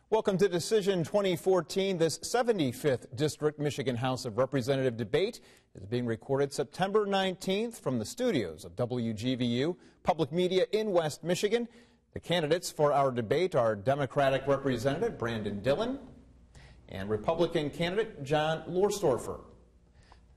Welcome to Decision 2014. This 75th District Michigan House of Representative debate is being recorded September 19th from the studios of WGVU Public Media in West Michigan. The candidates for our debate are Democratic Representative Brandon Dillon and Republican candidate John Lorstorfer.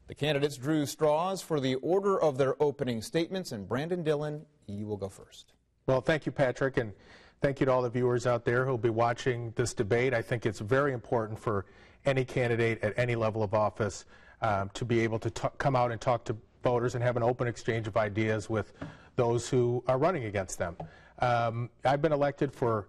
The candidates drew straws for the order of their opening statements, and Brandon Dillon, you will go first. Well, thank you, Patrick, and thank you to all the viewers out there who will be watching this debate. I think it's very important for any candidate at any level of office to be able to come out and talk to voters and have an open exchange of ideas with those who are running against them. I've been elected for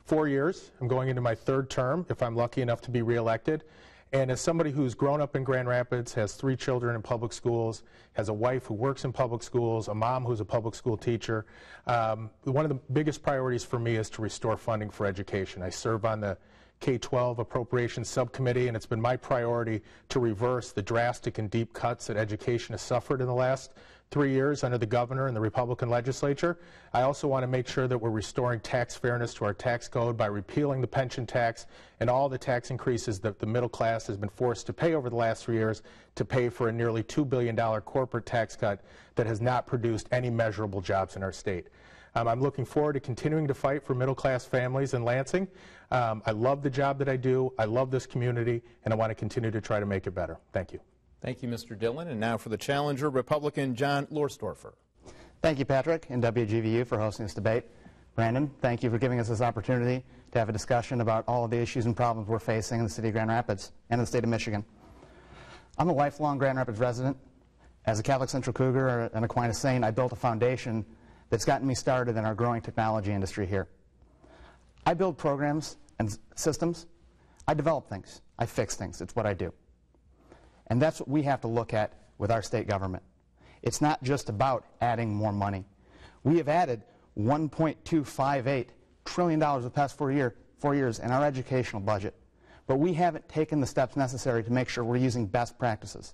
4 years. I'm going into my third term, if I'm lucky enough to be reelected. And as somebody who's grown up in Grand Rapids, has 3 children in public schools, has a wife who works in public schools, a mom who's a public school teacher, one of the biggest priorities for me is to restore funding for education. I serve on the K-12 Appropriations Subcommittee, and it's been my priority to reverse the drastic and deep cuts that education has suffered in the last 3 years under the governor and the Republican legislature. I also want to make sure that we're restoring tax fairness to our tax code by repealing the pension tax and all the tax increases that the middle class has been forced to pay over the last 3 years to pay for a nearly $2 billion corporate tax cut that has not produced any measurable jobs in our state. I'm looking forward to continuing to fight for middle-class families in Lansing. I love the job that I do. I love this community, and I want to continue to try to make it better. Thank you. Thank you, Mr. Dillon. And now for the challenger, Republican John Lorstorfer. Thank you, Patrick, and WGVU for hosting this debate. Brandon, thank you for giving us this opportunity to have a discussion about all of the issues and problems we're facing in the city of Grand Rapids and in the state of Michigan. I'm a lifelong Grand Rapids resident. As a Catholic Central Cougar and Aquinas Saint, I built a foundation that's gotten me started in our growing technology industry here. I build programs and systems. I develop things. I fix things. It's what I do. And that's what we have to look at with our state government. It's not just about adding more money. We have added $1.258 trillion the past 4 years in our educational budget. But we haven't taken the steps necessary to make sure we're using best practices.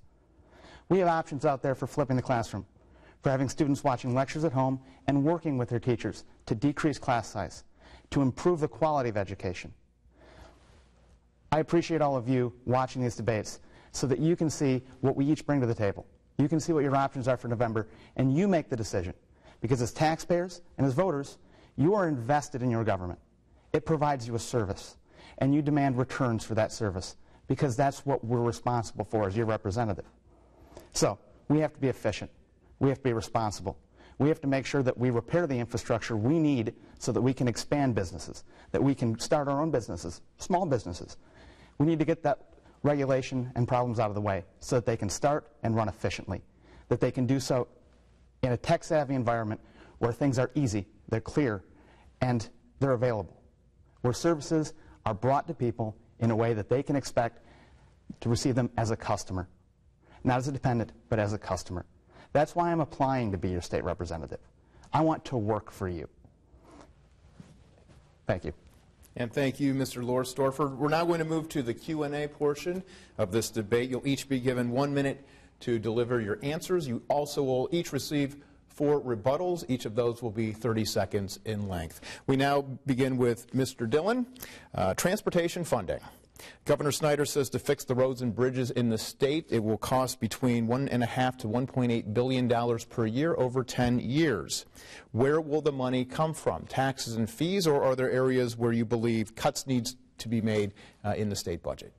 We have options out there for flipping the classroom, for having students watching lectures at home and working with their teachers to decrease class size, to improve the quality of education. I appreciate all of you watching these debates so that you can see what we each bring to the table. You can see what your options are for November, and you make the decision. Because as taxpayers and as voters, you are invested in your government. It provides you a service, and you demand returns for that service, because that's what we're responsible for as your representative. So, we have to be efficient. We have to be responsible. We have to make sure that we repair the infrastructure we need so that we can expand businesses, that we can start our own businesses, small businesses. We need to get that regulation and problems out of the way so that they can start and run efficiently, that they can do so in a tech-savvy environment where things are easy, they're clear, and they're available, where services are brought to people in a way that they can expect to receive them as a customer, not as a dependent, but as a customer. That's why I'm applying to be your state representative. I want to work for you. Thank you. And thank you, Mr. Lorstorfer. We're now going to move to the Q&A portion of this debate. You'll each be given 1 minute to deliver your answers. You also will each receive 4 rebuttals. Each of those will be 30 seconds in length. We now begin with Mr. Dillon. Transportation funding. Governor Snyder says to fix the roads and bridges in the state, it will cost between $1.5 to $1.8 billion per year over 10 years. Where will the money come from? Taxes and fees, or are there areas where you believe cuts need to be made in the state budget?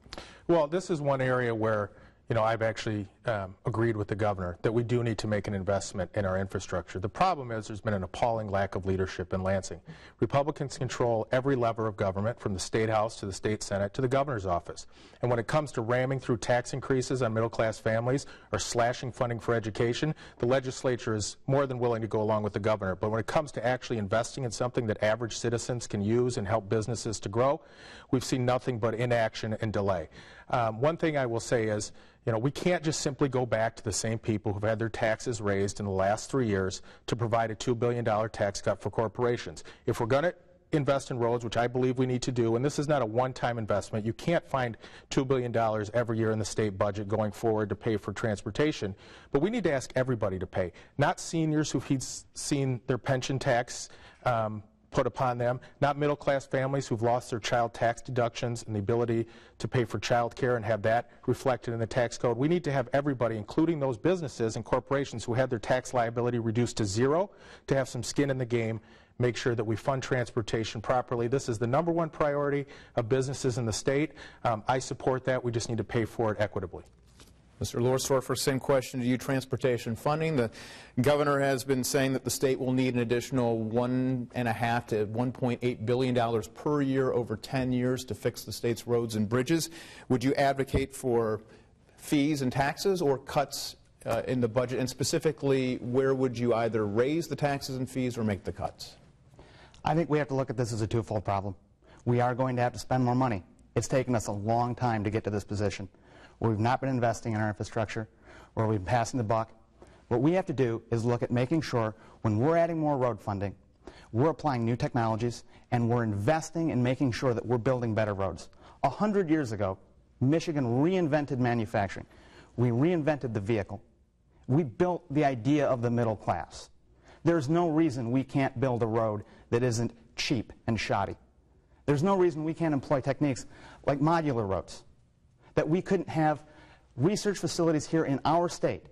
Well, this is one area where I've actually agreed with the governor that we do need to make an investment in our infrastructure. The problem is there's been an appalling lack of leadership in Lansing. Republicans control every lever of government, from the State House to the State Senate to the governor's office. And when it comes to ramming through tax increases on middle-class families or slashing funding for education, the legislature is more than willing to go along with the governor. But when it comes to actually investing in something that average citizens can use and help businesses to grow, we've seen nothing but inaction and delay. One thing I will say is, we can't just simply go back to the same people who've had their taxes raised in the last 3 years to provide a $2 billion tax cut for corporations. If we're going to invest in roads, which I believe we need to do, and this is not a one-time investment, you can't find $2 billion every year in the state budget going forward to pay for transportation, but we need to ask everybody to pay, not seniors who've seen their pension tax put upon them, not middle-class families who've lost their child tax deductions and the ability to pay for child care and have that reflected in the tax code. We need to have everybody, including those businesses and corporations who had their tax liability reduced to zero, to have some skin in the game, make sure that we fund transportation properly. This is the #1 priority of businesses in the state. I support that. We just need to pay for it equitably. Mr. Lorsdorfer, same question to you, transportation funding. The governor has been saying that the state will need an additional $1.5 to $1.8 billion per year over 10 years to fix the state's roads and bridges. Would you advocate for fees and taxes or cuts in the budget? And specifically, where would you either raise the taxes and fees or make the cuts? I think we have to look at this as a twofold problem. We are going to have to spend more money. It's taken us a long time to get to this position, where we've not been investing in our infrastructure, where we've been passing the buck. What we have to do is look at making sure when we're adding more road funding, we're applying new technologies, and we're investing in making sure that we're building better roads. 100 years ago, Michigan reinvented manufacturing. We reinvented the vehicle. We built the idea of the middle class. There's no reason we can't build a road that isn't cheap and shoddy. There's no reason we can't employ techniques like modular roads, that we couldn't have research facilities here in our state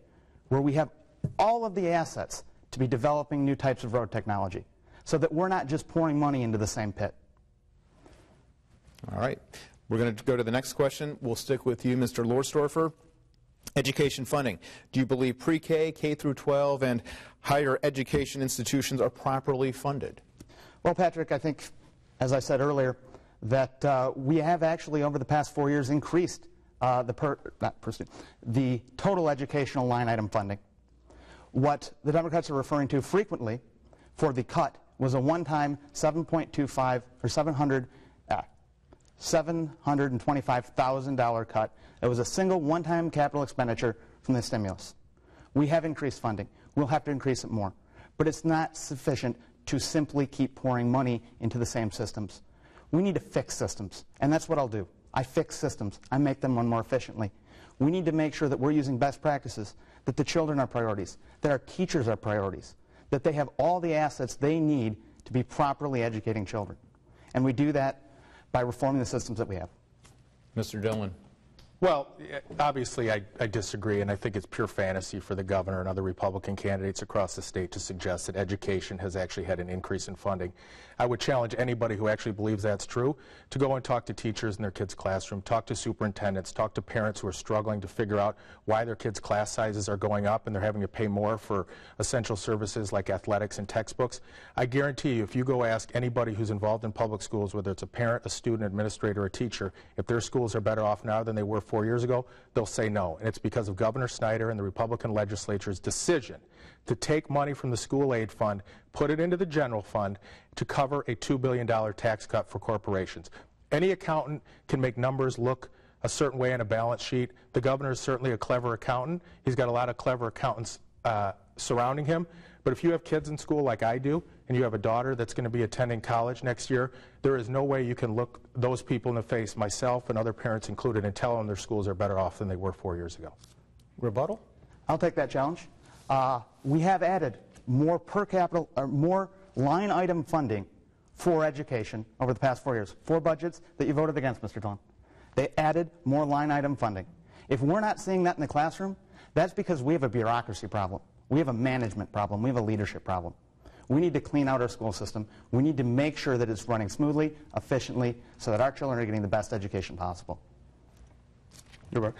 where we have all of the assets to be developing new types of road technology, so that we're not just pouring money into the same pit. All right. We're going to go to the next question. We'll stick with you, Mr. Lorsdorfer. Education funding. Do you believe pre-K, K through 12, and higher education institutions are properly funded? Well, Patrick, I think, as I said earlier, that we have actually over the past 4 years increased the total educational line item funding. What the Democrats are referring to frequently for the cut was a one-time $7.25 or $725,000 cut. It was a single one-time capital expenditure from the stimulus. We have increased funding. We'll have to increase it more. But it's not sufficient to simply keep pouring money into the same systems. We need to fix systems, and that's what I'll do. I fix systems. I make them run more efficiently. We need to make sure that we're using best practices, that the children are priorities, that our teachers are priorities, that they have all the assets they need to be properly educating children. And we do that by reforming the systems that we have. Mr. Dillon. Well, obviously I disagree, and I think it's pure fantasy for the governor and other Republican candidates across the state to suggest that education has actually had an increase in funding. I would challenge anybody who actually believes that's true to go and talk to teachers in their kids' classroom, talk to superintendents, talk to parents who are struggling to figure out why their kids' class sizes are going up and they're having to pay more for essential services like athletics and textbooks. I guarantee you, if you go ask anybody who's involved in public schools, whether it's a parent, a student, administrator, or a teacher, if their schools are better off now than they were 4 years ago, they'll say no. And it's because of Governor Snyder and the Republican legislature's decision to take money from the school aid fund, put it into the general fund to cover a $2 billion tax cut for corporations. Any accountant can make numbers look a certain way on a balance sheet. The governor is certainly a clever accountant. He's got a lot of clever accountants surrounding him. But if you have kids in school like I do, and you have a daughter that's going to be attending college next year, there is no way you can look those people in the face, myself and other parents included, and tell them their schools are better off than they were 4 years ago. Rebuttal? I'll take that challenge. We have added more per capita, or more line item funding for education over the past 4 years. 4 budgets that you voted against, Mr. Dillon. They added more line item funding. If we're not seeing that in the classroom, that's because we have a bureaucracy problem. We have a management problem. We have a leadership problem. We need to clean out our school system. We need to make sure that it's running smoothly, efficiently, so that our children are getting the best education possible. You're right.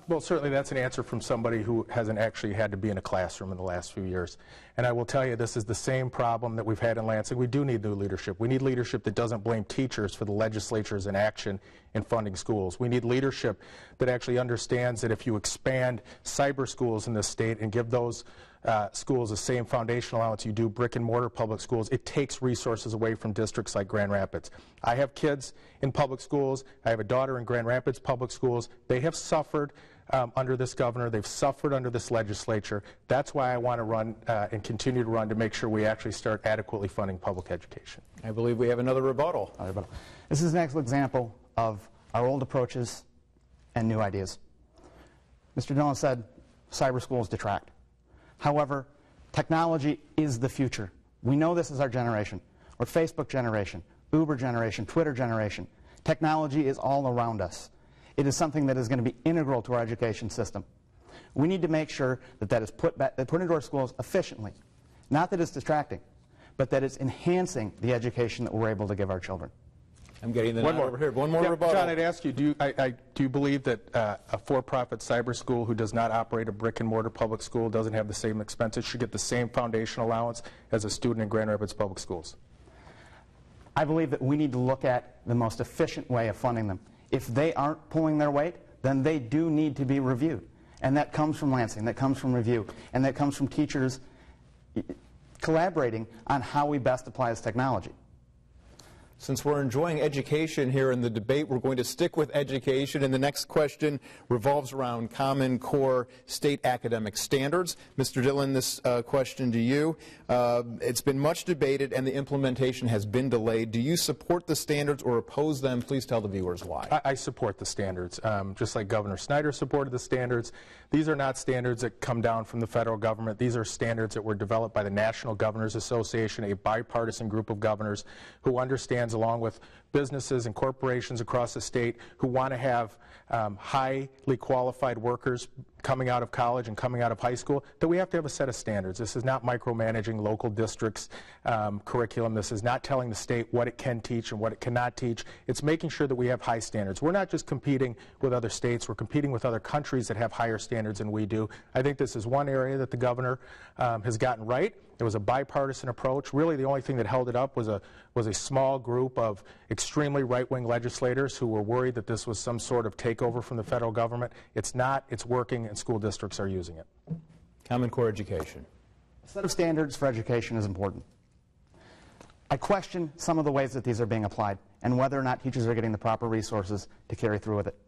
Well, certainly that's an answer from somebody who hasn't actually had to be in a classroom in the last few years. And I will tell you, this is the same problem that we've had in Lansing. We do need new leadership. We need leadership that doesn't blame teachers for the legislature's inaction in funding schools. We need leadership that actually understands that if you expand cyber schools in this state and give those schools the same foundation allowance you do brick and mortar public schools, it takes resources away from districts like Grand Rapids. I have kids in public schools. I have a daughter in Grand Rapids public schools. They have suffered under this governor. They've suffered under this legislature. That's why I want to run and continue to run to make sure we actually start adequately funding public education. I believe we have another rebuttal. This is an excellent example of our old approaches and new ideas. Mr. Dillon said cyber schools detract. However, technology is the future. We know this is our generation. We're Facebook generation, Uber generation, Twitter generation. Technology is all around us. It is something that is going to be integral to our education system. We need to make sure that that is put into our schools efficiently. Not that it's distracting, but that it's enhancing the education that we're able to give our children. I'm getting the nod over here. One more rebuttal. John, I'd ask you, do you believe that a for-profit cyber school who does not operate a brick-and-mortar public school, doesn't have the same expenses, should get the same foundation allowance as a student in Grand Rapids Public Schools? I believe that we need to look at the most efficient way of funding them. If they aren't pulling their weight, then they do need to be reviewed. And that comes from Lansing, that comes from review, and that comes from teachers collaborating on how we best apply this technology. Since we're enjoying education here in the debate, we're going to stick with education, and the next question revolves around Common Core state academic standards. Mr. Dillon, this question to you. It's been much debated, and the implementation has been delayed. Do you support the standards or oppose them? Please tell the viewers why. I support the standards. Just like Governor Snyder supported the standards, these are not standards that come down from the federal government. These are standards that were developed by the National Governors Association, a bipartisan group of governors who understands, along with businesses and corporations across the state, who want to have highly qualified workers coming out of college and coming out of high school, that we have to have a set of standards. This is not micromanaging local districts' curriculum. This is not telling the state what it can teach and what it cannot teach. It's making sure that we have high standards. We're not just competing with other states. We're competing with other countries that have higher standards than we do. I think this is one area that the governor has gotten right. It was a bipartisan approach. Really, the only thing that held it up was a small group of extremely right-wing legislators who were worried that this was some sort of takeover from the federal government. It's not. It's working, and school districts are using it. Common Core education. A set of standards for education is important. I question some of the ways that these are being applied and whether or not teachers are getting the proper resources to carry through with it.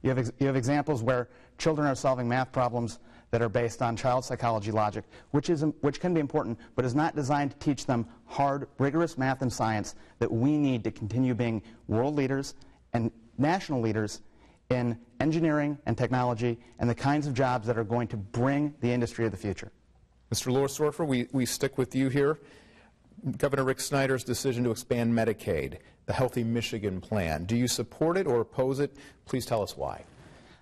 You have examples where children are solving math problems that are based on child psychology logic, which can be important, but is not designed to teach them hard, rigorous math and science that we need to continue being world leaders and national leaders in engineering and technology and the kinds of jobs that are going to bring the industry of the future. Mr. Lorsdorfer, we stick with you here. Governor Rick Snyder's decision to expand Medicaid, the Healthy Michigan Plan. Do you support it or oppose it? Please tell us why.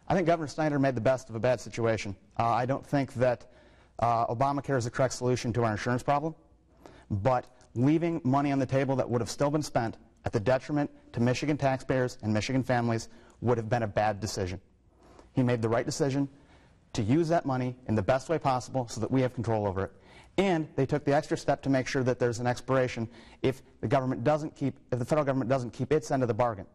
I think Governor Snyder made the best of a bad situation. I don't think that Obamacare is the correct solution to our insurance problem, but leaving money on the table that would have still been spent at the detriment to Michigan taxpayers and Michigan families would have been a bad decision. He made the right decision to use that money in the best way possible so that we have control over it. And they took the extra step to make sure that there's an expiration if the federal government doesn't keep its end of the bargain,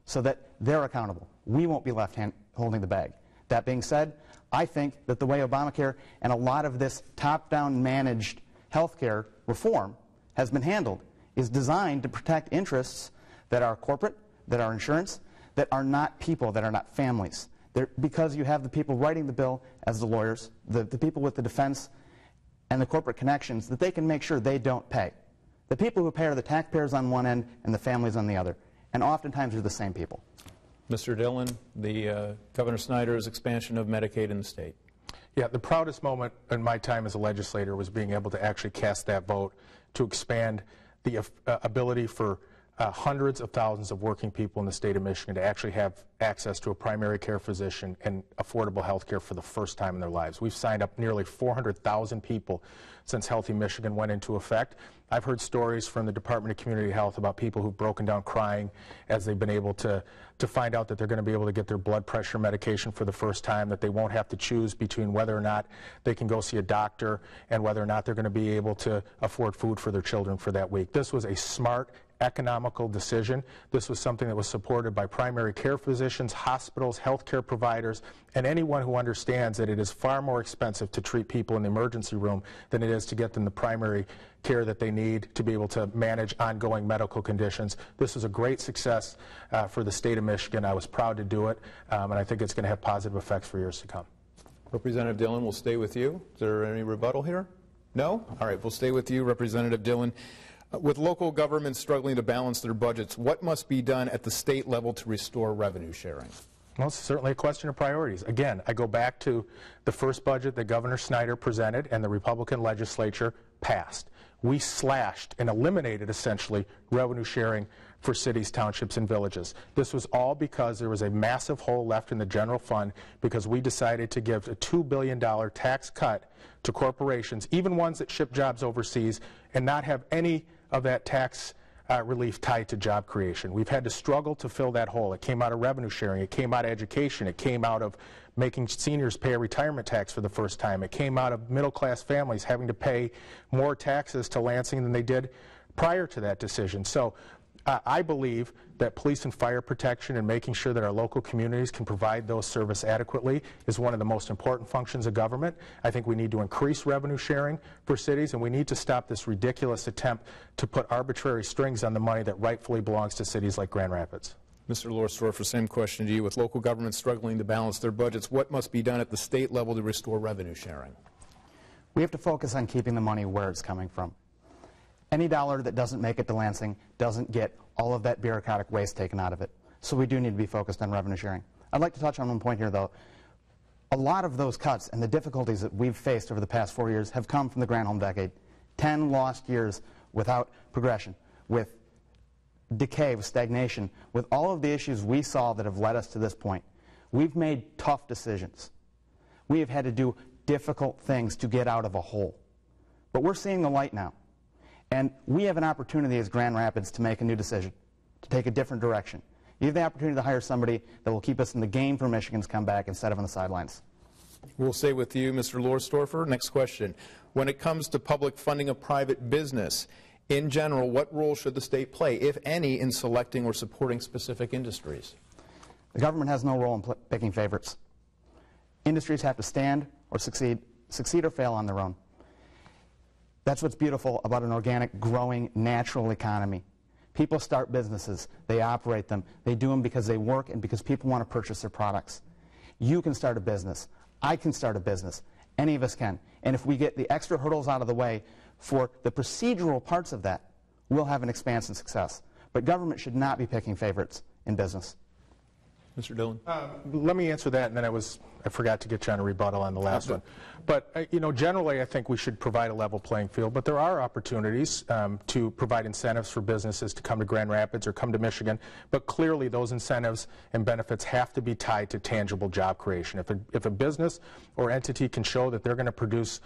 so that they're accountable. We won't be left holding the bag. That being said, I think that the way Obamacare and a lot of this top-down managed health care reform has been handled is designed to protect interests that are corporate, that are insurance, that are not people, that are not families. Because you have the people writing the bill as the lawyers, the people with the defense and the corporate connections, that they can make sure they don't pay. The people who pay are the taxpayers on one end and the families on the other. And oftentimes they're the same people. Mr. Dillon, the Governor Snyder's expansion of Medicaid in the state. Yeah, the proudest moment in my time as a legislator was being able to actually cast that vote to expand the ability for hundreds of thousands of working people in the state of Michigan to actually have access to a primary care physician and affordable health care for the first time in their lives. We've signed up nearly 400,000 people since Healthy Michigan went into effect. I've heard stories from the Department of Community Health about people who've broken down crying as they've been able to find out that they're going to be able to get their blood pressure medication for the first time, that they won't have to choose between whether or not they can go see a doctor and whether or not they're going to be able to afford food for their children for that week. This was a smart, economical decision. This was something that was supported by primary care physicians, hospitals, healthcare providers, and anyone who understands that it is far more expensive to treat people in the emergency room than it is to get them the primary care that they need to be able to manage ongoing medical conditions. This was a great success for the state of Michigan. I was proud to do it, and I think it's going to have positive effects for years to come. Representative Dillon, we'll stay with you. Is there any rebuttal here? No? All right, we'll stay with you, Representative Dillon. With local governments struggling to balance their budgets, what must be done at the state level to restore revenue sharing? Well, it's certainly a question of priorities. Again, I go back to the first budget that Governor Snyder presented and the Republican legislature passed. We slashed and eliminated, essentially, revenue sharing for cities, townships, and villages. This was all because there was a massive hole left in the general fund because we decided to give a $2 billion tax cut to corporations, even ones that ship jobs overseas, and not have any of that tax relief tied to job creation. We've had to struggle to fill that hole. It came out of revenue sharing. It came out of education. It came out of making seniors pay a retirement tax for the first time. It came out of middle-class families having to pay more taxes to Lansing than they did prior to that decision. So I believe that police and fire protection and making sure that our local communities can provide those services adequately is one of the most important functions of government. I think we need to increase revenue sharing for cities, and we need to stop this ridiculous attempt to put arbitrary strings on the money that rightfully belongs to cities like Grand Rapids. Mr. Lorsdorfer, same question to you. With local governments struggling to balance their budgets, what must be done at the state level to restore revenue sharing? We have to focus on keeping the money where it's coming from. Any dollar that doesn't make it to Lansing doesn't get all of that bureaucratic waste taken out of it. So we do need to be focused on revenue sharing. I'd like to touch on one point here, though. A lot of those cuts and the difficulties that we've faced over the past 4 years have come from the Granholm decade. 10 lost years without progression, with decay, with stagnation, with all of the issues we saw that have led us to this point. We've made tough decisions. We have had to do difficult things to get out of a hole. But we're seeing the light now. And we have an opportunity as Grand Rapids to make a new decision, to take a different direction. You have the opportunity to hire somebody that will keep us in the game for Michigan's comeback instead of on the sidelines. We'll stay with you, Mr. Lorsdorfer. Next question. When it comes to public funding of private business, in general, what role should the state play, if any, in selecting or supporting specific industries? The government has no role in picking favorites. Industries have to stand or succeed or fail on their own. That's what's beautiful about an organic, growing, natural economy. People start businesses, they operate them, they do them because they work and because people want to purchase their products. You can start a business. I can start a business. Any of us can. And if we get the extra hurdles out of the way for the procedural parts of that, we'll have an expansive success. But government should not be picking favorites in business. Mr. Dillon? Let me answer that, and then I forgot to get you on a rebuttal on the last one. But, you know, generally I think we should provide a level playing field, but there are opportunities to provide incentives for businesses to come to Grand Rapids or come to Michigan, but clearly those incentives and benefits have to be tied to tangible job creation. If a business or entity can show that they're going to produce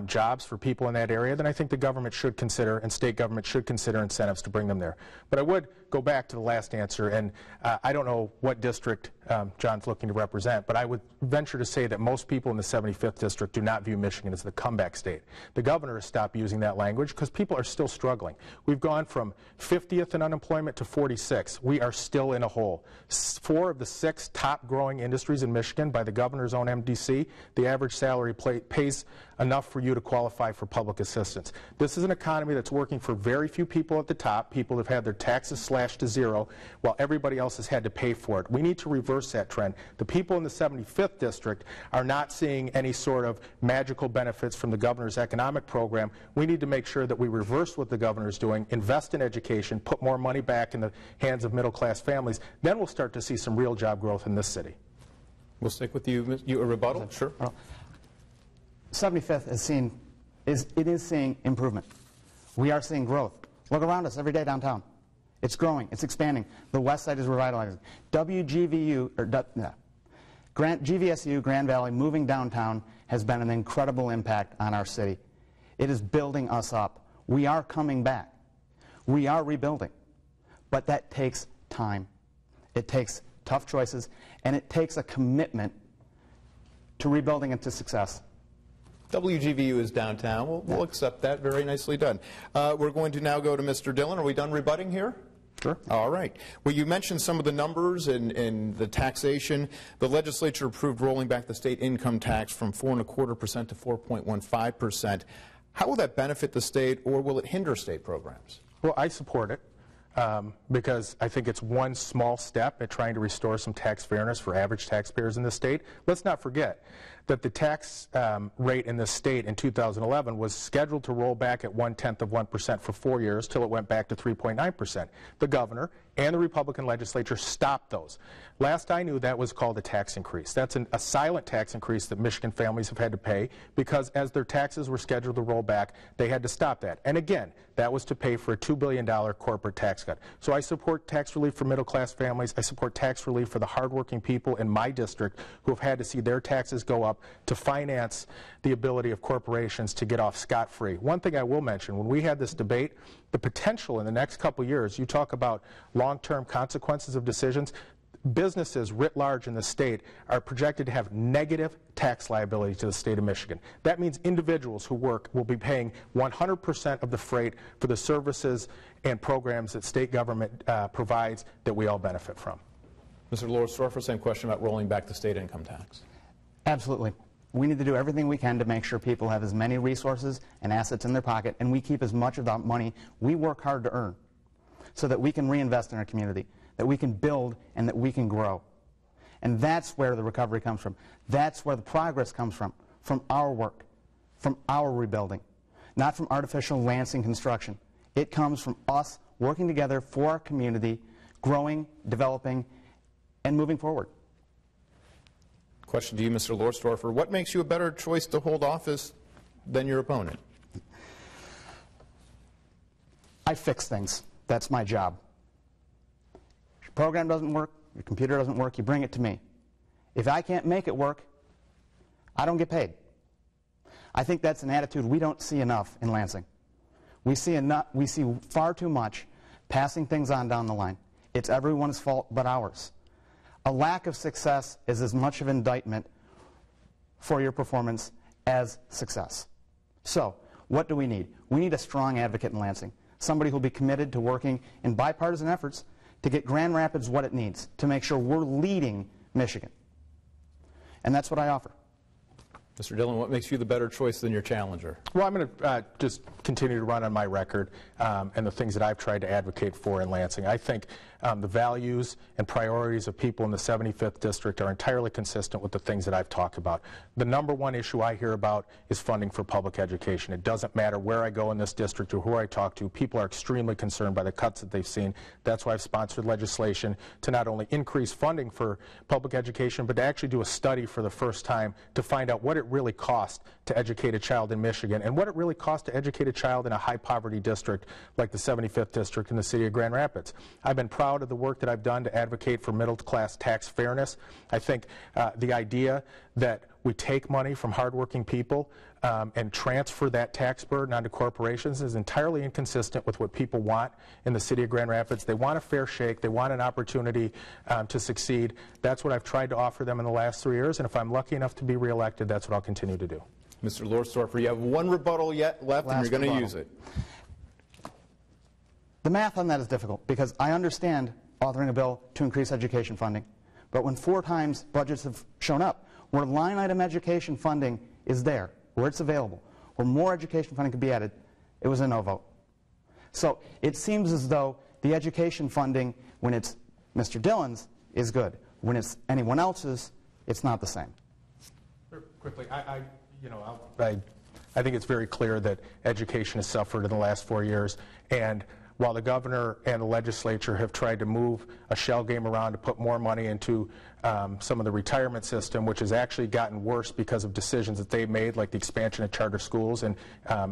jobs for people in that area, then I think the government should consider, and state government should consider, incentives to bring them there. But I would go back to the last answer, and I don't know what district John's looking to represent, but I would venture to say that most people in the 75th district do not view Michigan as the comeback state. The governor has stopped using that language because people are still struggling. We've gone from 50th in unemployment to 46. We are still in a hole. 4 of the 6 top growing industries in Michigan by the governor's own MDC, the average salary pays enough for you to qualify for public assistance. This is an economy that's working for very few people at the top. People have had their taxes slashed to zero while everybody else has had to pay for it. We need to reverse that trend. The people in the 75th district are not seeing any sort of magical benefits from the governor's economic program. We need to make sure that we reverse what the governor is doing, invest in education, put more money back in the hands of middle-class families. Then we'll start to see some real job growth in this city. We'll stick with you. A rebuttal? Sure. Well, 75th is seeing improvement. We are seeing growth. Look around us every day downtown. It's growing. It's expanding. The west side is revitalizing. GVSU, Grand Valley, moving downtown has been an incredible impact on our city. It is building us up. We are coming back. We are rebuilding. But that takes time. It takes tough choices, and it takes a commitment to rebuilding and to success. WGVU is downtown. We'll accept that. Very nicely done. We're going to now go to Mr. Dillon. Are we done rebutting here? Sure. All right. Well, you mentioned some of the numbers and the taxation. The legislature approved rolling back the state income tax from 4.25% to 4.15%. How will that benefit the state, or will it hinder state programs? Well, I support it. Because I think it's one small step at trying to restore some tax fairness for average taxpayers in the state. Let's not forget that the tax rate in this state in 2011 was scheduled to roll back at 0.1% for 4 years till it went back to 3.9%. The governor and the Republican legislature stopped those. Last I knew, that was called a tax increase. That's a silent tax increase that Michigan families have had to pay because as their taxes were scheduled to roll back, they had to stop that. And again, that was to pay for a $2 billion corporate tax cut. So I support tax relief for middle-class families. I support tax relief for the hardworking people in my district who have had to see their taxes go up to finance the ability of corporations to get off scot-free. One thing I will mention, when we had this debate, the potential in the next couple years, you talk about long-term consequences of decisions, businesses writ large in the state are projected to have negative tax liability to the state of Michigan. That means individuals who work will be paying 100% of the freight for the services and programs that state government provides that we all benefit from. Mr. Lorsdorfer, same question about rolling back the state income tax. Absolutely. We need to do everything we can to make sure people have as many resources and assets in their pocket, and we keep as much of that money we work hard to earn so that we can reinvest in our community, that we can build, and that we can grow. And that's where the recovery comes from. That's where the progress comes from our work, from our rebuilding, not from artificial Lansing construction. It comes from us working together for our community, growing, developing, and moving forward. Question to you, Mr. Lorsdorfer. What makes you a better choice to hold office than your opponent? I fix things. That's my job. If your program doesn't work, your computer doesn't work, you bring it to me. If I can't make it work, I don't get paid. I think that's an attitude we don't see enough in Lansing. We see far too much passing things on down the line. It's everyone's fault but ours. A lack of success is as much of an indictment for your performance as success. So, what do we need? We need a strong advocate in Lansing, somebody who will be committed to working in bipartisan efforts to get Grand Rapids what it needs, to make sure we're leading Michigan. And that's what I offer. Mr. Dillon, what makes you the better choice than your challenger? Well, I'm going to just continue to run on my record and the things that I've tried to advocate for in Lansing. I think the values and priorities of people in the 75th District are entirely consistent with the things that I've talked about. The number one issue I hear about is funding for public education. It doesn't matter where I go in this district or who I talk to. People are extremely concerned by the cuts that they've seen. That's why I've sponsored legislation to not only increase funding for public education, but to actually do a study for the first time to find out what it really costs to educate a child in Michigan and what it really costs to educate a child in a high-poverty district like the 75th District in the city of Grand Rapids. I've been proud of the work that I've done to advocate for middle-class tax fairness. I think the idea that we take money from hardworking people and transfer that tax burden onto corporations is entirely inconsistent with what people want in the city of Grand Rapids. They want a fair shake. They want an opportunity to succeed. That's what I've tried to offer them in the last 3 years, and if I'm lucky enough to be reelected, that's what I'll continue to do. Mr. Lorsdorfer, you have one rebuttal yet left, and you're going to use it. The math on that is difficult because I understand authoring a bill to increase education funding, but when 4 times budgets have shown up, where line item education funding is there, where it's available, where more education funding could be added, it was a no vote. So it seems as though the education funding, when it's Mr. Dillon's, is good. When it's anyone else's, it's not the same. Quickly, I think it's very clear that education has suffered in the last 4 years, and while the governor and the legislature have tried to move a shell game around to put more money into some of the retirement system, which has actually gotten worse because of decisions that they've made, like the expansion of charter schools and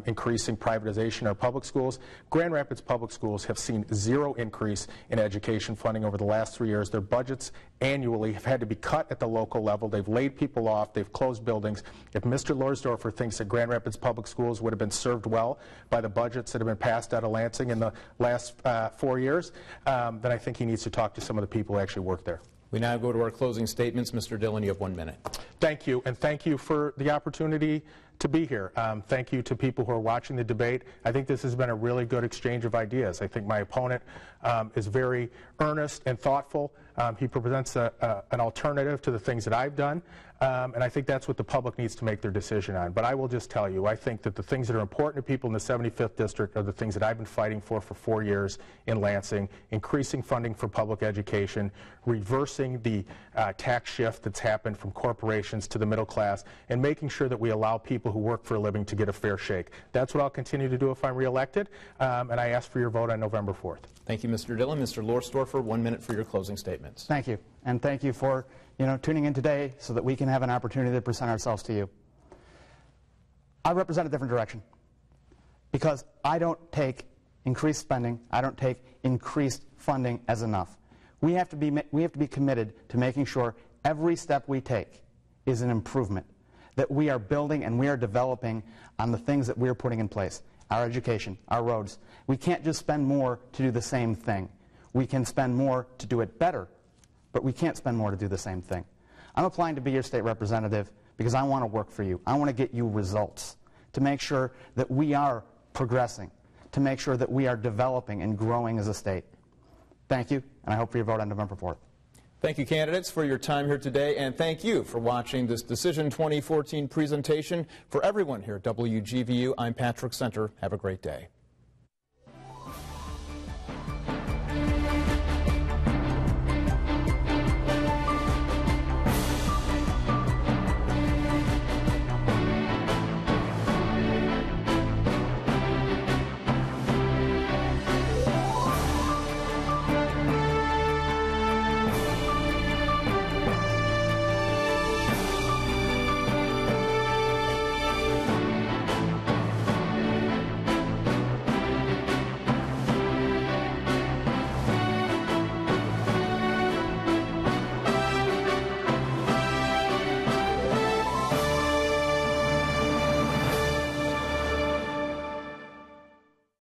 increasing privatization of public schools, Grand Rapids public schools have seen 0 increase in education funding over the last 3 years. Their budgets annually have had to be cut at the local level. They've laid people off. They've closed buildings. If Mr. Lorsdorfer thinks that Grand Rapids public schools would have been served well by the budgets that have been passed out of Lansing in the last 4 years, then I think he needs to talk to some of the people who actually work there. We now go to our closing statements. Mr. Dillon, you have 1 minute. Thank you, and thank you for the opportunity to be here. Thank you to people who are watching the debate. I think this has been a really good exchange of ideas. I think my opponent is very earnest and thoughtful He presents an alternative to the things that I've done, and I think that's what the public needs to make their decision on. But I will just tell you, I think that the things that are important to people in the 75th District are the things that I've been fighting for 4 years in Lansing: increasing funding for public education, reversing the tax shift that's happened from corporations to the middle class, and making sure that we allow people who work for a living to get a fair shake. That's what I'll continue to do if I'm reelected, and I ask for your vote on November 4th. Thank you, Mr. Dillon. Mr. Lorstorfer, 1 minute for your closing statements. Thank you. And thank you for tuning in today so that we can have an opportunity to present ourselves to you. I represent a different direction because I don't take increased spending, I don't take increased funding as enough. We have to be committed to making sure every step we take is an improvement, that we are building and we are developing on the things that we are putting in place: our education, our roads. We can't just spend more to do the same thing. We can spend more to do it better, but we can't spend more to do the same thing. I'm applying to be your state representative because I want to work for you. I want to get you results to make sure that we are progressing, to make sure that we are developing and growing as a state. Thank you, and I hope for your vote on November 4th. Thank you, candidates, for your time here today, and thank you for watching this Decision 2014 presentation. For everyone here at WGVU, I'm Patrick Center. Have a great day.